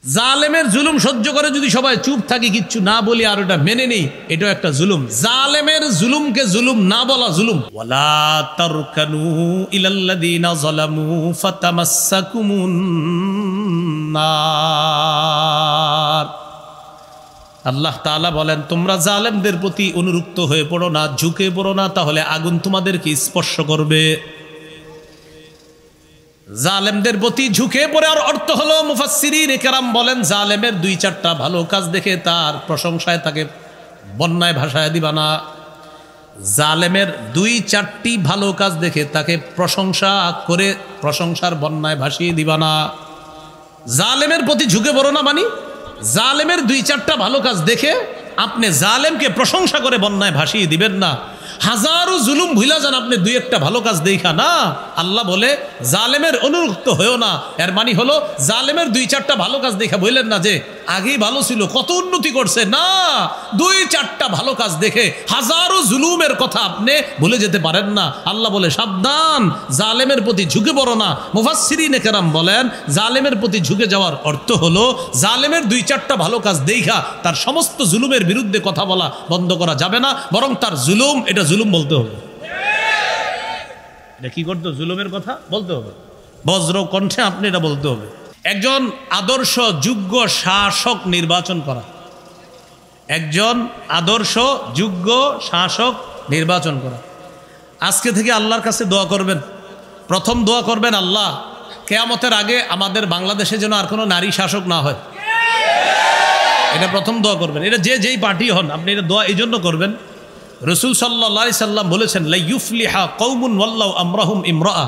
জালেমের জুলুম সহ্য করে যদি সবাই চুপ থাকি, কিচ্ছু না বলি, আর ওটা মেনে নেই, এটাও একটা জুলুম। জালেমের জুলুমকে জুলুম না বলা জুলুম। ওয়ালা তারকানু ইলাল্লাযিনা যালামু ফাতামাসসাকুমুন নার। আল্লাহ তাআলা বলেন, তোমরা জালেমদের প্রতি অনুরক্ত হয়ে পড়ো না, ঝুঁকে পড়ো না, তাহলে আগুন তোমাদেরকে স্পর্শ করবে। জালেমদের প্রতি ঝুঁকে পড়ার অর্থ হলো, মুফাসসিরিন কেরাম বলেন, জালেমের দুই চারটা ভালো কাজ দেখে তার প্রশংসায় তাকে বন্যায় ভাসায় দিবা না। জালেমের দুই চারটি ভালো কাজ দেখে তাকে প্রশংসা করে প্রশংসার বন্যায় ভাসিয়ে দিবা না। জালেমের প্রতি ঝুঁকে পড়ো না মানে জালেমের দুই চারটা ভালো কাজ দেখে আপনি জালেমকে প্রশংসা করে বন্যায় ভাসিয়ে দিবেন না। হাজারো জুলুম ভুলা যান আপনি দুই একটা ভালো কাজ দেখা না। আল্লাহ বলে জালেমের অনুরক্ত হয়েও না। এর মানে হলো জালেমের দুই চারটা ভালো কাজ দেখা বললেন না যে আগেই ভালো ছিল, কত উন্নতি করছে, না, দুই চারটা ভালো কাজ দেখে হাজারো জুলুমের কথা আপনি ভুলে যেতে পারেন না। আল্লাহ বলে সাবধান, জালেমের প্রতি ঝুঁকে পড়ো না। মুফাসসিরিন কেরাম বলেন, জালেমের প্রতি ঝুঁকে যাওয়ার অর্থ হলো জালেমের দুই চারটা ভালো কাজ দেখা তার সমস্ত জুলুমের বিরুদ্ধে কথা বলা বন্ধ করা যাবে না, বরং তার জুলুম এটা জুলুম বলতে হবে। এটা কি করতে, জুলুমের কথা বলতে হবে, বজ্র কণ্ঠে আপনি এটা বলতে হবে। একজন আদর্শ যোগ্য শাসক নির্বাচন করা, একজন আদর্শ যোগ্য শাসক নির্বাচন করা। আজকে থেকে আল্লাহর কাছে দোয়া করবেন, প্রথম দোয়া করবেন, আল্লাহ কিয়ামতের আগে আমাদের বাংলাদেশে যেন আর কোনো নারী শাসক না হয়। এটা প্রথম দোয়া করবেন। এটা যেই পার্টি হন আপনি এটা দোয়া এই জন্য করবেন, রাসূল সাল্লাল্লাহু আলাইহি সাল্লাম বলেছেন, লা ইউফলিহা কওমুন ওয়াল্লাহু আমরাহুম ইমরাআ।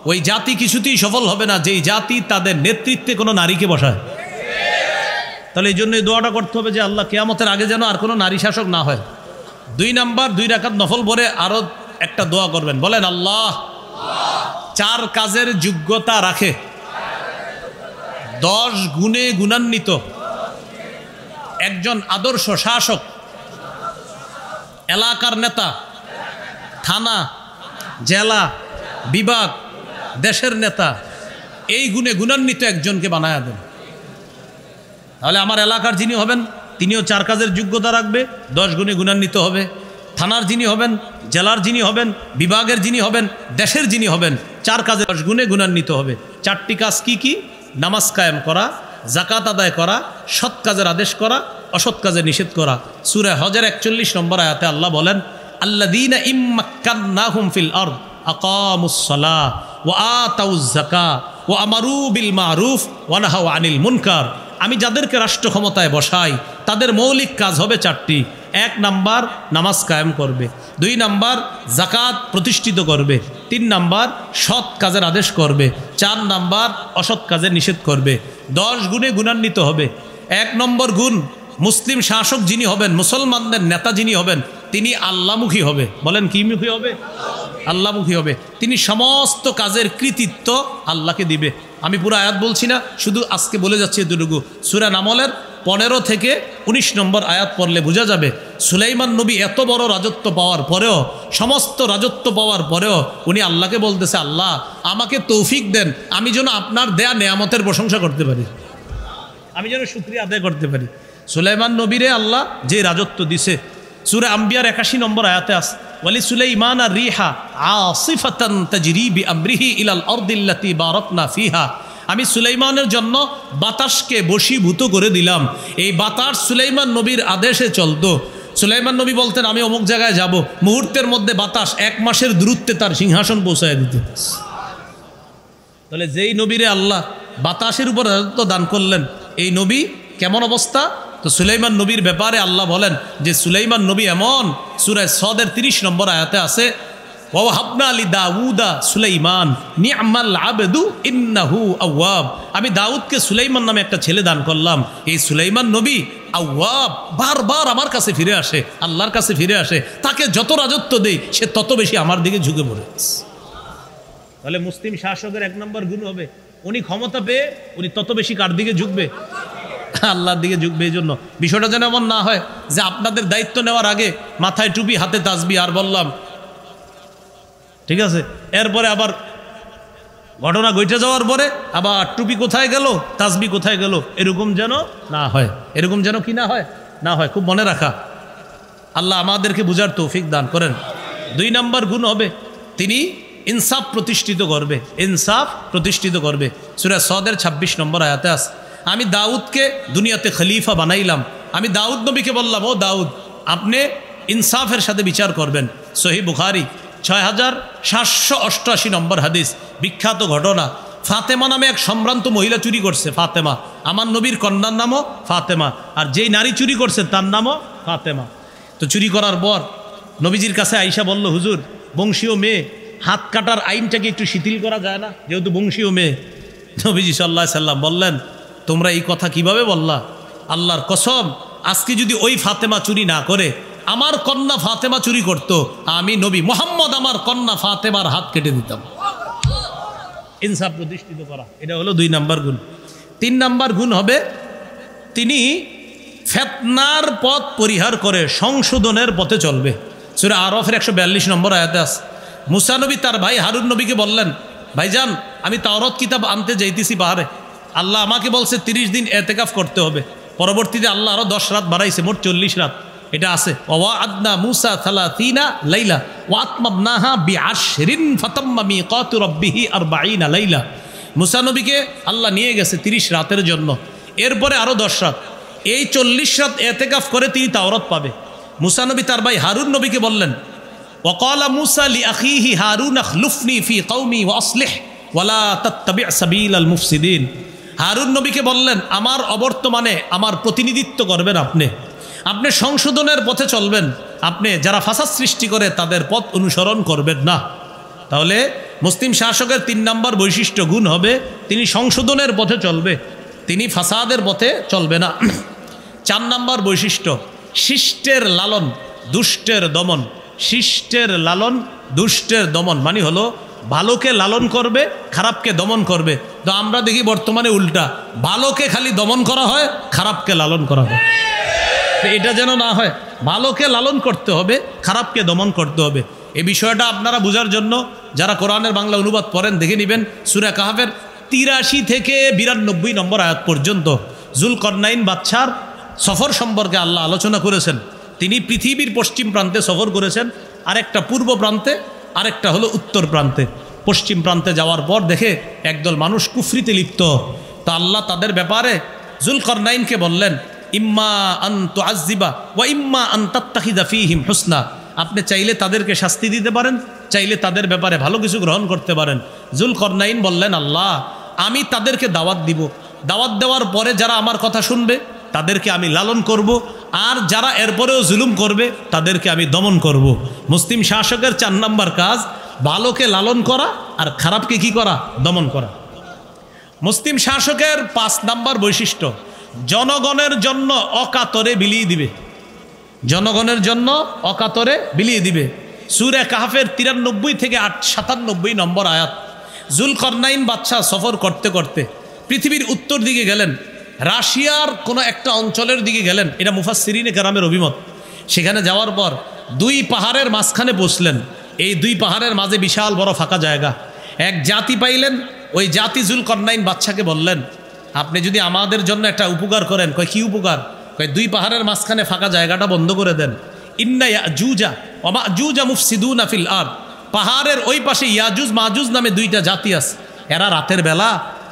ওই জাতি কিছুতেই সফল হবে না যেই জাতি তাদের নেতৃত্বে কোনো নারীকে বসায়। তাহলে এই জন্য এই দোয়াটা করতে হবে যে আল্লাহ কিয়ামতের আগে যেন আর কোনো নারী শাসক না হয়। 2 নাম্বার 2 রাকাত নফল পড়ে আরো একটা দোয়া করবেন, বলেন আল্লাহ 4 কাজের যোগ্যতা রাখে, 10 গুণে গুণান্বিত একজন আদর্শ শাসক, এলাকার নেতা, থানা, জেলা, বিভাগ, দেশের নেতা, এই গুণে গুণান্বিত একজনকে বানায়া দেন। তাহলে আমার এলাকার যিনি হবেন তিনিও 4 কাজের যোগ্যতা রাখবে, 10 গুণে গুণান্বিত হবে। থানার যিনি হবেন, জেলার যিনি হবেন, বিভাগের যিনি হবেন, দেশের যিনি হবেন, 4 কাজে 10 গুণে গুণান্বিত হবে। 4টি কাজ কি কি? নামাজ কায়েম করা, জাকাত আদায় করা, সৎ কাজের আদেশ করা, অসৎ কাজে নিষেধ করা। সূরা হজের 41 নম্বর আয়াতে আল্লাহ বলেন, আল্লাযীনা ইম্মাক্কান্নাহুম ফিল আরদ আকামুস সালাহ ওয়া আতাউয যাকাত ওয়া আমারু বিল মারুফ ওয়া নাহাউ আনিল মুনকার। আমি যাদেরকে রাষ্ট্র ক্ষমতায় বসাই তাদের মৌলিক কাজ হবে 4টি। 1 নাম্বার নামাজ কায়েম করবে, 2 নাম্বার জাকাত প্রতিষ্ঠিত করবে, 3 নাম্বার সৎ কাজের আদেশ করবে, 4 নাম্বার অসৎ কাজের নিষেধ করবে। 10 গুণে গুণান্বিত হবে। 1 নম্বর গুণ, মুসলিম শাসক যিনি হবেন, মুসলমানদের নেতা যিনি হবেন, তিনি আল্লাহমুখী হবে। বলেন কি মুখী হবে? আল্লাহমুখী হবে। তিনি সমস্ত কাজের কৃতিত্ব আল্লাহকে দিবে। আমি পুরো আয়াত বলছি না, শুধু আজকে বলে যাচ্ছি এতটুকু। সূরা নামলের 15 থেকে 19 নম্বর আয়াত পড়লে বোঝা যাবে, সুলাইমান নবী এত বড় রাজত্ব পাওয়ার পরেও, সমস্ত রাজত্ব পাওয়ার পরেও উনি আল্লাহকে বলতেছে, আল্লাহ আমাকে তৌফিক দেন, আমি যেন আপনার দেয়া নেয়ামতের প্রশংসা করতে পারি, আমি যেন শুকরিয়া আদায় করতে পারি। সুলাইমান নবীরে আল্লাহ যে রাজত্ব দিছে, সূরা আম্বিয়ার 81 নম্বর আয়াতে আছে, ওয়ালি সুলাইমানা রিহা আসিফাতান তাজরি বিআমরিহি ইলাল আরদিল্লাতী বারাকনা ফিহা। আমি সুলাইমানের জন্য বাতাসকে বশীভূত করে দিলাম। এই বাতাস সুলাইমান নবীর আদেশে চলতো। সুলাইমান নবী বলতেন, আমি অমুক জায়গায় যাব, মুহূর্তের মধ্যে বাতাস 1 মাসের দূরত্বে তার সিংহাসন পৌঁছায় দিত। তাহলে যেই নবীরে আল্লাহ বাতাসের উপর রাজত্ব দান করলেন, এই নবী কেমন অবস্থা? তো সুলাইমান নবীর ব্যাপারে আল্লাহ বলেন যে সুলাইমান নবী এমন, সূরা সদের 30 নম্বর আয়াতে আছে, ওয়াহাবনা লি দাউদা সুলাইমান নি'মাল আবদু ইন্নাহু আওয়াব। আমি দাউদকে সুলাইমান নামে একটা ছেলে দান করলাম। এই সুলাইমান নবী আওয়াব, বারবার আমার কাছে ফিরে আসে, আল্লাহর কাছে ফিরে আসে। তাকে যত রাজত্ব দেই সে তত বেশি আমার দিকে ঝুঁকে পড়ে। তাহলে মুসলিম শাসকের 1 নম্বর গুণ হবে, উনি ক্ষমতা পেয়ে উনি তত বেশি কার দিকে ঝুঁকবে? আল্লাহর দিকে ঝুঁকবে। এই জন্য বিষয়টা যেন এমন না হয় যে আপনাদের দায়িত্ব নেওয়ার আগে মাথায় টুপি, হাতে তাসবিহ, আর বললাম ঠিক আছে, এরপরে আবার ঘটনা ঘটে যাওয়ার পরে আবার টুপি কোথায় গেল, তাসবি কোথায় গেল, এরকম যেন না হয়। এরকম যেন কি না হয়, না হয়। খুব মনে রাখা। আল্লাহ আমাদেরকে বুঝার তৌফিক দান করেন। 2 নম্বর গুণ হবে, তিনি ইনসাফ প্রতিষ্ঠিত করবে। ইনসাফ প্রতিষ্ঠিত করবে। সূরা সদের 26 নম্বর আয়াতে আছে, আমি দাউদকে দুনিয়াতে খলিফা বানাইলাম। আমি দাউদ নবীকে বললাম, ও দাউদ, আপনি ইনসাফের সাথে বিচার করবেন। সহিহ বুখারী 6788 নম্বর হাদিস, বিখ্যাত ঘটনা। ফাতেমা নামে এক সম্ভ্রান্ত মহিলা চুরি করছে। ফাতেমা, আমার নবীর কন্যার নামও ফাতেমা, আর যেই নারী চুরি করছে তার নামও ফাতেমা। তো চুরি করার পর নবীজির কাছে আইসা বলল, হুজুর, বংশীয় মেয়ে, হাত কাটার আইনটাকে একটু শিথিল করা যায় না, যেহেতু বংশীয় মেয়ে। নবীজি সাল্লাল্লাহু আলাইহি সাল্লাম বললেন, তোমরা এই কথা কিভাবে বললা? আল্লাহর কসম, আজকে যদি ওই ফাতেমা চুরি না করে, আমার কন্যা ফাতেমা চুরি করত, আমি নবী মুহাম্মদ আমার কন্যা ফাতেমার হাত কেটে দিতাম। ইনসাফ প্রতিষ্ঠিত করা, এটা হলো 2 নম্বর গুণ। 3 নম্বর গুণ হবে, তিনি ফিতনার পথ পরিহার করে সংশোধনের পথে চলবে। সূরা আরাফের 142 নম্বর আয়াতে আছে, মুসা নবী তার ভাই হারুন নবীকে বললেন, ভাইজান, আমি তাওরাত কিতাব আনতে যাইতেছি পাহাড়ে, আল্লাহ আমাকে বলছে 30 দিন এতেকাফ করতে হবে। পরবর্তীতে আল্লাহ আরো 10 রাত বাড়াইছে, মোট 40 রাত। এটা আছে, ওয়া'আদনা মুসা 30 লাইলা ওয়া আতমামনাহা বি'আশরিন ফাতাম্মা মিকাতু রাব্বিহি 40 লাইলা। মুসা নবীকে আল্লাহ নিয়ে গেছে 30 রাতের জন্য, এরপরে আরো 10 রাত। এই 40 রাত এতেকাফ করে তিনি তাওরাত পাবে। মুসা নবী তার ভাই হারুন নবীকে বললেন, ওয়াকালা মুসা লিআখিহি হারুন আখলুফনি ফি কওমি ওয়াসলিহ ওয়ালা তাত্তাবি' সাবিলাল মুফসিদিন। হারুন নবীকে বললেন, আমার অবর্তমানে আমার প্রতিনিধিত্ব করবেন আপনি, আপনি সংশোধনের পথে চলবেন, আপনি যারা ফাসাদ সৃষ্টি করে তাদের পথ অনুসরণ করবেন না। তাহলে মুসলিম শাসকের 3 নম্বর বৈশিষ্ট্য গুণ হবে, তিনি সংশোধনের পথে চলবে, তিনি ফাসাদের পথে চলবে না। 4 নম্বর বৈশিষ্ট্য, শিষ্টের লালন দুষ্টের দমন। শিষ্টের লালন দুষ্টের দমন মানে হলো ভালোকে লালন করবে, খারাপকে দমন করবে। তো আমরা দেখি বর্তমানে উল্টা, ভালোকে খালি দমন করা হয়, খারাপকে লালন করা হয়। এটা যেন না হয়, ভালোকে লালন করতে হবে, খারাপকে দমন করতে হবে। এই বিষয়টা আপনারা বোঝার জন্য যারা কোরআনের বাংলা অনুবাদ পড়েন দেখে নেবেন, সূরা কাহফের 83 থেকে 92 নম্বর আয়াত পর্যন্ত যুলকরনাইন বাদশার সফর সম্পর্কে আল্লাহ আলোচনা করেছেন। তিনি পৃথিবীর পশ্চিম প্রান্তে সফর করেছেন, আরেকটা পূর্ব প্রান্তে, আরেকটা হলো উত্তর প্রান্তে। পশ্চিম প্রান্তে যাওয়ার পর দেখে একদল মানুষ কুফরিতে লিপ্ত। তা আল্লাহ তাদের ব্যাপারে যুলকরনাইনকে বললেন, ইম্মা আন তুআযযিবা ওয়া ইম্মা আন তাত্তাখিযা ফীহিম হুসনা। আপনি চাইলে তাদেরকে শাস্তি দিতে পারেন, চাইলে তাদের ব্যাপারে ভালো কিছু গ্রহণ করতে পারেন। যুলকরনাইন বললেন, আল্লাহ, আমি তাদেরকে দাওয়াত দিব, দাওয়াত দেওয়ার পরে যারা আমার কথা শুনবে তাদেরকে আমি লালন করব, আর যারা এরপরেও জুলুম করবে তাদেরকে আমি দমন করব। মুসলিম শাসকের 4 নম্বর কাজ, ভালোকে লালন করা আর খারাপকে কি করা, দমন করা। মুসলিম শাসকের 5 নম্বর বৈশিষ্ট্য, জনগণের জন্য অকাতরে বিলিয়ে দিবে। জনগণের জন্য অকাতরে বিলিয়ে দিবে। সূরা কাহফের 93 থেকে 97 নম্বর আয়াত। যুলকরনাইন বাদশাহ সফর করতে করতে পৃথিবীর উত্তর দিকে গেলেন, রাশিয়ার কোনো একটা অঞ্চলের দিকে গেলেন, এটা মুফাসসিরিনে কেরামের অভিমত। সেখানে যাওয়ার পর 2 পাহাড়ের মাঝখানে বসলেন। এই 2 পাহাড়ের মাঝে বিশাল বড় ফাঁকা জায়গা। এক জাতি পাইলেন, ওই জাতি যুলকরনাইন বাদশাকে বললেন, আপনি যদি আমাদের জন্য একটা উপকার করেন। কয়, কি উপকার? কয়, 2 পাহাড়ের মাঝখানে ফাঁকা জায়গাটা বন্ধ করে দেন। ইন্না ইয়াজুজা ওয়া মাজুজা মুফসিদুনা ফিল আরদ। পাহাড়ের ওই পাশে ইয়াজুজ মাজুজ নামে 2টা জাতি আছে, এরা রাতের বেলা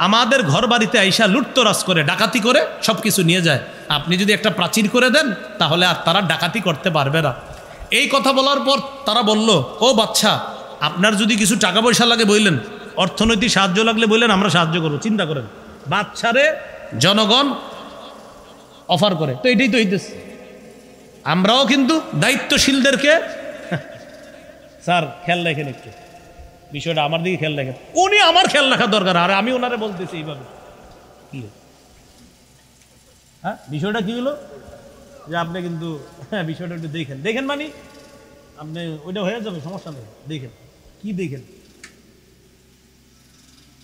আমাদের ঘর বাড়িতে আইসা লুটতরাজ করে, ডাকাতি করে সব কিছু নিয়ে যায়। আপনি যদি একটা প্রাচীর করে দেন তাহলে আর তারা ডাকাতি করতে পারবে না। এই কথা বলার পর তারা বলল, ও বাদশা, আপনার যদি কিছু টাকা পয়সা লাগে বললেন, অর্থনৈতিক সাহায্য লাগলে বললেন, আমরা সাহায্য করবো, চিন্তা করেন। বাদশারে জনগণ অফার করে, তো এটাই তো হইতেছে। আমরাও কিন্তু দায়িত্বশীলদেরকে, স্যার খেয়াল রাখেন একটু, বিষয়টা আমার দিকে খেয়াল রাখেন। উনি আমার খেয়াল রাখা দরকার, আর আমি ওনারে বলতেছি এইভাবে। কি হ্যাঁ, বিষয়টা কি হলো যে আপনি কিন্তু বিষয়টা একটু দেখেন, দেখেন মানে আপনি ওইটা হয়ে যাবে, সমস্যা নেই, দেখেন কি দেখেন।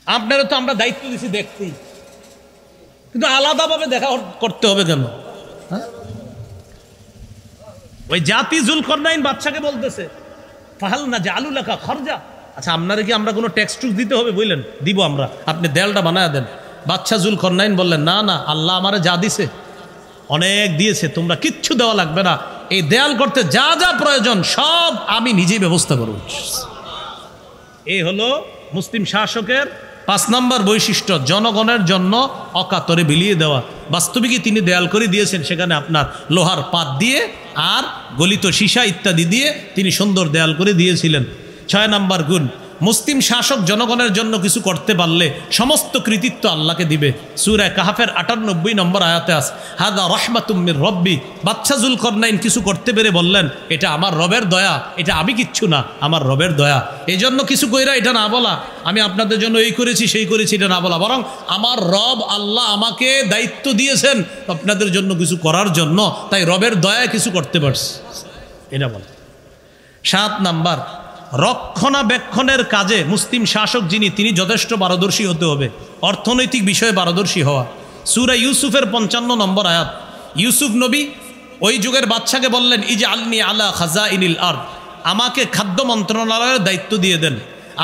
আপনারা তো আমরা দায়িত্ব দিছি দেখতেই, কিন্তু আলাদাভাবে দেখা করতে হবে কেন? হ্যাঁ, ওই জাতি যুলকরনাইন বাদশাকে বলতেছে, ফাহাল না জালু লাকা খরজা, আচ্ছা আপনারা কি আমরা কোনো ট্যাক্স টুক্স দিতে হবে বললেন? দিব আমরা, আপনি দেয়ালটা বানায় দেন। বাদশাহ জুলকরনাইন বললেন, না না, আল্লাহ আমারে যা দিছে অনেক দিয়েছে, তোমরা কিচ্ছু দেওয়া লাগবে না, এই দেয়াল করতে যা যা প্রয়োজন সব আমি নিজেই ব্যবস্থা করব। এই হলো মুসলিম শাসকের 5 নম্বর বৈশিষ্ট্য, জনগণের জন্য অকাতরে বিলিয়ে দেওয়া। বাস্তবিকই তিনি দেয়াল করে দিয়েছেন, সেখানে আপনার লোহার পাত দিয়ে আর গলিত সীসা ইত্যাদি দিয়ে তিনি সুন্দর দেয়াল করে দিয়েছিলেন। 6 নম্বর গুণ, মুসলিম শাসক জনগণের জন্য কিছু করতে পারলে সমস্ত কৃতিত্ব আল্লাহকে দিবে। সূরা কাহাফের 98 নম্বর আয়াতে আছে, হাদা রাহমাতুম মির রব্বি। বাদশাহ জুলকরনাইন কিছু করতে পেরে বললেন, এটা আমার রবের দয়া, এটা আমি কিচ্ছু না, আমার রবের দয়া। এই জন্য কিছু কইরা এটা না বলা, আমি আপনাদের জন্য এই করেছি সেই করেছি এটা না বলা, বরং আমার রব আল্লাহ আমাকে দায়িত্ব দিয়েছেন আপনাদের জন্য কিছু করার জন্য, তাই রবের দয়ায় কিছু করতে পারছি, এটা বলা। 7 নাম্বার, রক্ষণাবেক্ষণের কাজে মুসলিম শাসক যিনি, তিনি যথেষ্ট পারদর্শী হতে হবে। অর্থনৈতিক বিষয়ে পারদর্শী হওয়া। সূরা ইউসুফের 55 নম্বর আয়াত, ইউসুফ নবী ওই যুগের বাদশাকে বললেন, ইজআলনি আলা খাজাইনিল আরদ, আমাকে খাদ্য মন্ত্রণালয়ের দায়িত্ব দিয়ে দেন।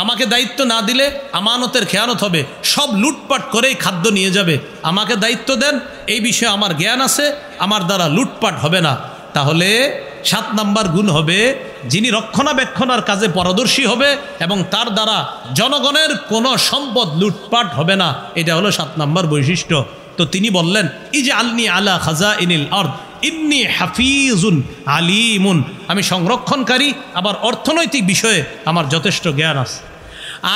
আমাকে দায়িত্ব না দিলে আমানতের খেয়ানত হবে, সব লুটপাট করেই খাদ্য নিয়ে যাবে। আমাকে দায়িত্ব দেন, এই বিষয়ে আমার জ্ঞান আছে, আমার দ্বারা লুটপাট হবে না। তাহলে 7 নম্বর গুণ হবে, যিনি রক্ষণাবেক্ষণের কাজে পারদর্শী হবে এবং তার দ্বারা জনগণের কোনো সম্পদ লুটপাট হবে না, এটা হলো 7 নম্বর বৈশিষ্ট্য। তো তিনি বললেন, ইজআলনি আলা খাজাইনিল আরদ ইন্নী হাফিজুন আলিমুন, আমি সংরক্ষণকারী, আবার অর্থনৈতিক বিষয়ে আমার যথেষ্ট জ্ঞান আছে।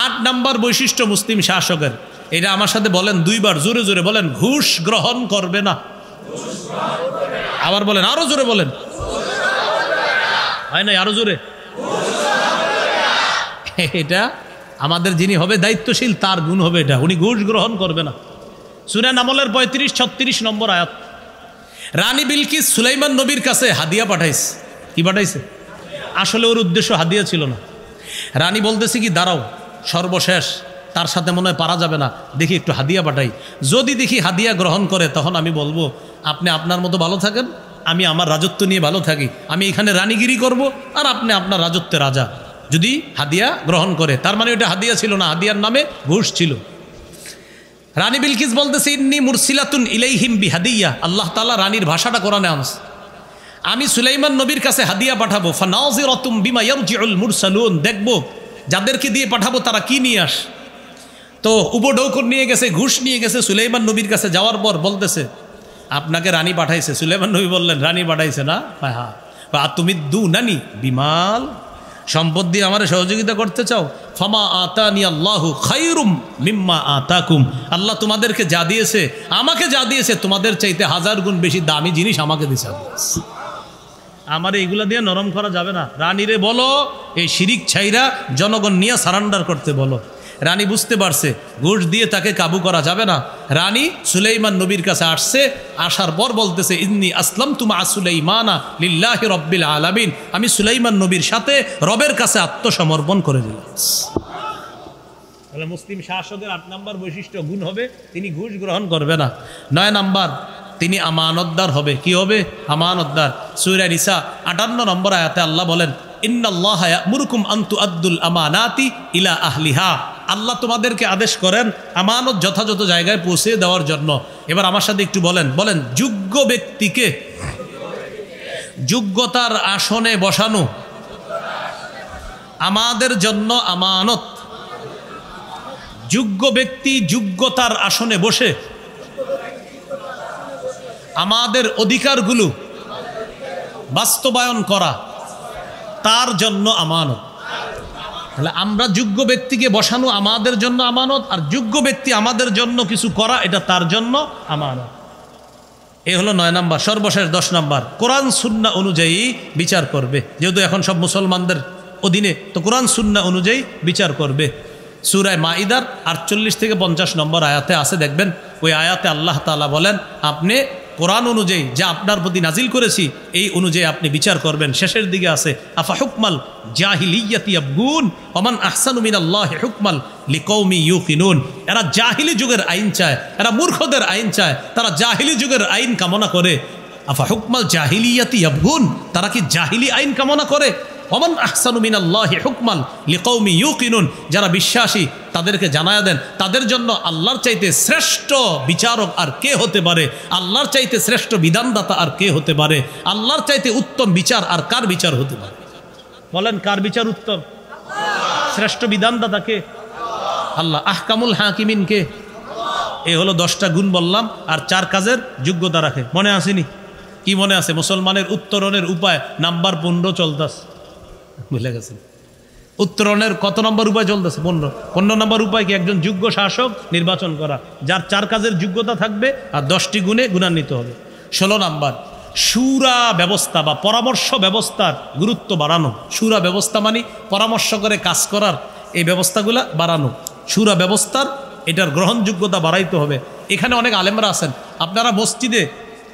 8 নম্বর বৈশিষ্ট্য মুসলিম শাসকের, এটা আমার সাথে বলেন 2 বার, জোরে জোরে বলেন, ঘুষ গ্রহণ করবে না। আবার বলেন, আরো জোরে বলেন, হয় না, আরো জোরে। এটা আমাদের যিনি হবে দায়িত্বশীল তার গুণ হবে এটা, উনি ঘুষ গ্রহণ করবে না। সূরা নামলের 35-36 নম্বর আয়াত, রানী বিলকিস সুলাইমান নবীর কাছে হাদিয়া পাঠাইছে। কি পাঠাইছে? আসলে ওর উদ্দেশ্য হাদিয়া ছিল না। রানী বলতেছে কি, দাঁড়াও, সর্বশেষ তার সাথে মনে হয় পারা যাবে না, দেখি একটু হাদিয়া পাঠাই। যদি দেখি হাদিয়া গ্রহণ করে, তখন আমি বলবো আপনি আপনার মতো ভালো থাকেন, আমি আমার রাজত্ব নিয়ে ভালো থাকি, আমি এখানে রানীগিরি করব, আর আপনি আপনার রাজত্বে রাজা। যদি হাদিয়া গ্রহণ করে, তার মানে ওটা হাদিয়া ছিল না, হাদিয়ার নামে ঘুষ ছিল। রানী বিলকিস বলতেছে, ইন্নী মুরসিলাতুন ইলাইহিম বিহাদিয়া, আল্লাহ তাআলা রানীর ভাষাটা কোরআনে আনছে, আমি সুলাইমান নবীর কাছে হাদিয়া পাঠাবো। ফানাযিরাতুম বিমা ইয়ারজিউল মুরসালুন, দেখবো যাদেরকে দিয়ে পাঠাবো তারা কি নিয়ে আস। তো উপঢৌকন নিয়ে গেছে, ঘুষ নিয়ে গেছে। সুলাইমান নবীর কাছে যাওয়ার পর বলতেছে, আপনাকে রানী পাঠাইছে। সুলাইমান নবী বললেন, রানী পাঠাইছে না? হ্যাঁ। তুমি দুনানি বিমাল, সম্পদ দিয়ে আমার সহযোগিতা করতে চাও? ফামা আতানি আল্লাহু খায়রুম মিম্মা আতাকুম, আল্লাহ তোমাদেরকে যা দিয়েছে, আমাকে যা দিয়েছে, তোমাদের চাইতে 1000 গুণ বেশি দামি জিনিস আমাকে দিয়েছে। আমার এইগুলা দিয়ে নরম করা যাবে না। রানীরে বলো এই শিরিক ছাইরা জনগণ নিয়ে সারান্ডার করতে বলো। রানী বুঝতে পারছে ঘুষ দিয়ে তাকে কাবু করা যাবে না। রানী সুলাইমান নবীর কাছে আসছে, আসার পর বলতেছে, ইন্নী আসলামতু মা সুলাইমানা লিল্লাহি রাব্বিল আলামিন, আমি সুলাইমান নবীর সাথে রবের কাছে আত্মসমর্পণ করে দিলাম। তাহলে মুসলিম শাসকের 8 নম্বর বৈশিষ্ট্য গুণ হবে, তিনি ঘুষ গ্রহণ করবে না। 9 নম্বর, তিনি আমানতদার হবে। কি হবে? আমানতদার। সূরা নিসা 58 নম্বর আয়াতে আল্লাহ বলেন, ইন্নাল্লাহা ইয়া'মুরুকুম আন তুআদ্দুল আমানাতি ইলা আহলিহা, আল্লাহ তোমাদেরকে আদেশ করেন আমানত যথাযথ জায়গায় পৌঁছে দেওয়ার জন্য। এবার আমার সাথে একটু বলেন, যোগ্য ব্যক্তিকে যোগ্যতার আসনে বসানো আমাদের জন্য আমানত। যোগ্য ব্যক্তি যোগ্যতার আসনে বসে আমাদের অধিকারগুলো বাস্তবায়ন করা তার জন্য আমানত। তাহলে আমরা যোগ্য ব্যক্তিকে বসানো আমাদের জন্য আমানত, আর যোগ্য ব্যক্তি আমাদের জন্য কিছু করা এটা তার জন্য আমানত। এই হলো 9 নম্বর। সর্বশেষ 10 নম্বর, কোরআন সুন্নাহ অনুযায়ী বিচার করবে। যেহেতু এখন সব মুসলমানদের অধীনে, তো কোরআন সুন্নাহ অনুযায়ী বিচার করবে। সূরা মাইদার 48 থেকে 50 নম্বর আয়াতে আছে, দেখবেন ওই আয়াতে আল্লাহ তাআলা বলেন, আপনি কোরআন অনুযায়ী যা আপনার প্রতি নাজিল করেছি এই অনুযায়ী আপনি বিচার করবেন। শেষের দিকে আছে, আফা হুকমাল জাহিলিয়াতি ইয়াবগুন ওমান আহসানু মিনাল্লাহি হুকমাল লিকৌমি ইউকিনুন। এরা জাহিলি যুগের আইন চায়, এরা মূর্খদের আইন চায়, তারা জাহিলি যুগের আইন কামনা করে। আফা হুকমাল জাহিলিয়াতি ইয়াবগুন, তারা কি জাহিলি আইন কামনা করে? ওমান আহসানু মিনাল্লাহি হুকমান লিকাউমি ইউকিনুন, যারা বিশ্বাসী তাদেরকে জানায়া দেন তাদের জন্য আল্লাহর চাইতে শ্রেষ্ঠ বিচারক আর কে হতে পারে, আল্লাহর চাইতে শ্রেষ্ঠ বিধানদাতা আর কে হতে পারে, আল্লাহর চাইতে উত্তম বিচার আর কার বিচার হতে পারে? বলেন কার বিচার উত্তম? শ্রেষ্ঠ বিধানদাতা কে? আল্লাহ। আহকামুল হাকিমিন কে? এ হলো 10টা গুণ বললাম, আর 4 কাজের যোগ্যতা রাখে। মনে আসেনি? কি মনে আছে? মুসলমানের উত্তরণের উপায় নাম্বার 15 চলতেছে, ভুলে গেছেন? উত্তরণের কত নম্বর উপায় চলতেছে? 15 নম্বর উপায় কি? একজন যোগ্য শাসক নির্বাচন করা, যার 4 কাজের যোগ্যতা থাকবে আর 10টি গুণে গুণান্বিত হবে। 16 নম্বর, শুরা ব্যবস্থা বা পরামর্শ ব্যবস্থার গুরুত্ব বাড়ানো। শুরা ব্যবস্থা মানে পরামর্শ করে কাজ করার এই ব্যবস্থাগুলা বাড়ানো। শুরা ব্যবস্থার এটার গ্রহণযোগ্যতা বাড়াইতে হবে। এখানে অনেক আলেমরা আছেন, আপনারা মসজিদে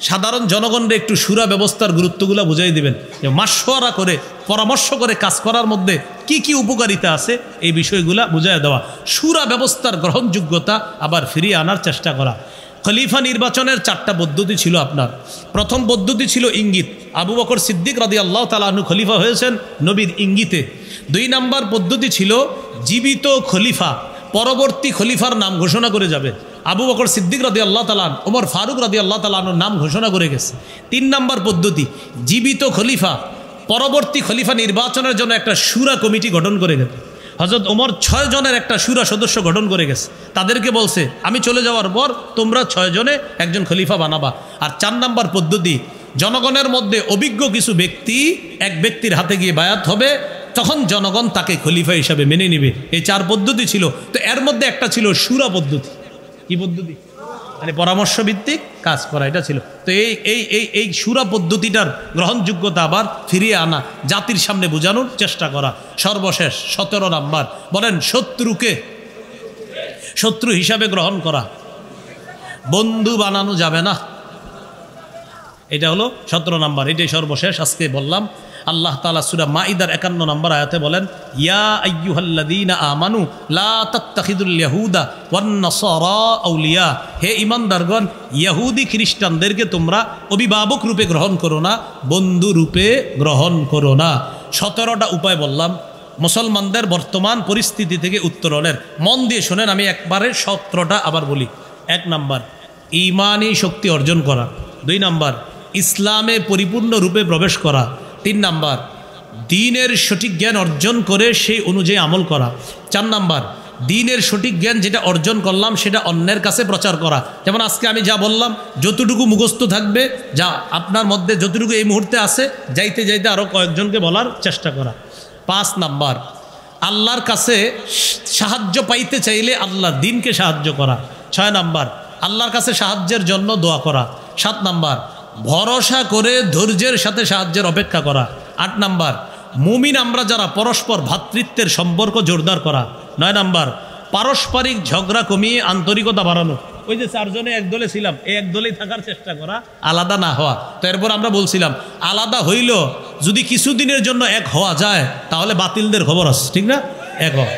সাধারণ জনগণকে একটু শুরা ব্যবস্থার গুরুত্বগুলো বুঝাই দিবেন, যে মাশওয়ারা করে পরামর্শ করে কাজ করার মধ্যে কি কি উপকারিতা আছে এই বিষয়গুলা বুঝাই দেওয়া। শুরা ব্যবস্থার গ্রহণযোগ্যতা আবার ফিরিয়ে আনার চেষ্টা করা। খলিফা নির্বাচনের 4টা পদ্ধতি ছিল আপনার। প্রথম পদ্ধতি ছিল ইঙ্গিত। আবু বকর সিদ্দিক রাদিয়াল্লাহু তাআলা আনহু খলিফা হয়েছেন নবীর ইঙ্গিতে। 2 নম্বর পদ্ধতি ছিল জীবিত খলিফা পরবর্তী খলিফার নাম ঘোষণা করে যাবে। আবু বকর সিদ্দিক রাদিয়াল্লাহু তাআলা, ওমর ফারুক রাদিয়াল্লাহু তাআলা আনহুর নাম ঘোষণা করে গেছে। 3 নম্বর পদ্ধতি জীবিত খলিফা পরবর্তী খলিফা নির্বাচনের জন্য একটা শুরা কমিটি গঠন করে গেছে। হযরত ওমর 6 জনের একটা শুরা সদস্য গঠন করে গেছে। তাদেরকে বলছে, আমি চলে যাওয়ার পর তোমরা 6 জনে একজন খলিফা বানাবা। আর 4 নম্বর পদ্ধতি, জনগণের মধ্যে অভিজ্ঞ কিছু ব্যক্তি এক ব্যক্তির হাতে গিয়ে বায়াত হবে, তখন জনগণ তাকে খলিফা হিসাবে মেনে নেবে। এই 4 পদ্ধতি ছিল। তো এর মধ্যে একটা ছিল শুরা পদ্ধতি। কি পদ্ধতি? মানে পরামর্শ ভিত্তিক কাজ করা, এটা ছিল। তো এই শুরা পদ্ধতিটার গ্রহণযোগ্যতা আবার ফিরিয়ে আনা, জাতির সামনে বোঝানোর চেষ্টা করা। সর্বশেষ 17 নাম্বার, বলেন শত্রুকে শত্রু হিসাবে গ্রহণ করা, বন্ধু বানানো যাবে না। এটা হলো 17 নাম্বার। এটাই সর্বশেষ আজকে বললাম। আল্লাহ তাআলা সূরা মাইদার 51 নম্বর আয়াতে বলেন, ইয়া আইয়ুহাল্লাযীনা আমানু লা তাত্তাখিযুল ইয়াহুদা ওয়ান নাসারা আউলিয়া, হে ঈমানদারগণ, ইহুদি খ্রিস্টানদেরকে তোমরা অভিভাবক রূপে গ্রহণ করো না, বন্ধু রূপে গ্রহণ করো না। 17টা উপায় বললাম মুসলমানদের বর্তমান পরিস্থিতি থেকে উত্তরণের। মন দিয়ে শোনেন, আমি একবারে 17টা আবার বলি। 1 নাম্বার, ঈমানি শক্তি অর্জন করা। 2 নাম্বার, ইসলামে পরিপূর্ণ রূপে প্রবেশ করা। 3 নাম্বার, দ্বীনের সঠিক জ্ঞান অর্জন করে সেই অনুযায়ী আমল করা। 4 নাম্বার, দ্বীনের সঠিক জ্ঞান যেটা অর্জন করলাম সেটা অন্যের কাছে প্রচার করা। যেমন আজকে আমি যা বললাম, যতটুকু মুখস্থ থাকবে, যা আপনার মধ্যে যতটুকু এই মুহূর্তে আছে, যাইতে যাইতে আরও কয়েকজনকে বলার চেষ্টা করা। 5 নাম্বার, আল্লাহর কাছে সাহায্য পাইতে চাইলে আল্লাহর দ্বীনকে সাহায্য করা। 6 নাম্বার, আল্লাহর কাছে সাহায্যের জন্য দোয়া করা। 7 নাম্বার, ভরসা করে ধৈর্যের সাথে সাহায্যের অপেক্ষা করা। 8 নাম্বার, মুমিন আমরা যারা পরস্পর ভ্রাতৃত্বের সম্পর্ক জোরদার করা। 9 নাম্বার, পারস্পরিক ঝগড়া কমিয়ে আন্তরিকতা বাড়ানো। ওই যে 4 জনে এক দলে ছিলাম, এই এক দলেই থাকার চেষ্টা করা, আলাদা না হওয়া। তো এরপর আমরা বলছিলাম, আলাদা হইল যদি কিছুদিনের জন্য এক হওয়া যায় তাহলে বাতিলদের খবর আছে, ঠিক না? এক হওয়া।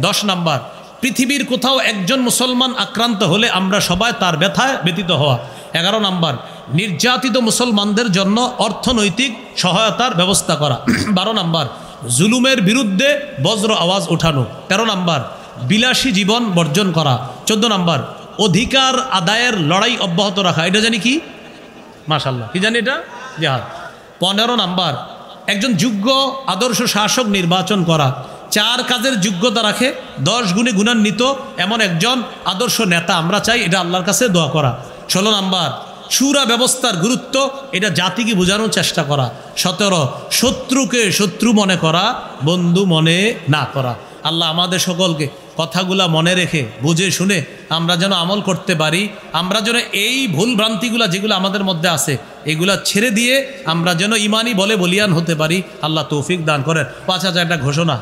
10 নাম্বার, পৃথিবীর কোথাও একজন মুসলমান আক্রান্ত হলে আমরা সবাই তার ব্যথায় ব্যতীত হওয়া। 11 নাম্বার, নির্যাতিত মুসলমানদের জন্য অর্থনৈতিক সহায়তার ব্যবস্থা করা। 12 নাম্বার, জুলুমের বিরুদ্ধে বজ্র আওয়াজ ওঠানো। 13 নাম্বার, বিলাসী জীবন বর্জন করা। 14 নাম্বার, অধিকার আদায়ের লড়াই অব্যাহত রাখা। এটা জানি কি? মাশাআল্লাহ, কি জানি এটা? জিহাদ। 15 নাম্বার, একজন যোগ্য আদর্শ শাসক নির্বাচন করা। 4 কাজের যোগ্যতা রাখে, 10 গুণে গুণান্বিত এমন একজন আদর্শ নেতা আমরা চাই, এটা আল্লাহর কাছে দোয়া করা। 16 নাম্বার, শুরা ব্যবস্থার গুরুত্ব, এটা জাতিকে বোঝানোর চেষ্টা করা। 17, শত্রুকে শত্রু মনে করা, বন্ধু মনে না করা। আল্লাহ আমাদের সকলকে কথাগুলা মনে রেখে বুঝে শুনে আমরা যেন আমল করতে পারি। আমরা যেন এই ভুল ভ্রান্তিগুলা যেগুলো আমাদের মধ্যে আছে এগুলা ছেড়ে দিয়ে আমরা যেন ইমানি বলে বলিয়ান হতে পারি। আল্লাহ তৌফিক দান করেন। 5,000 একটা ঘোষণা।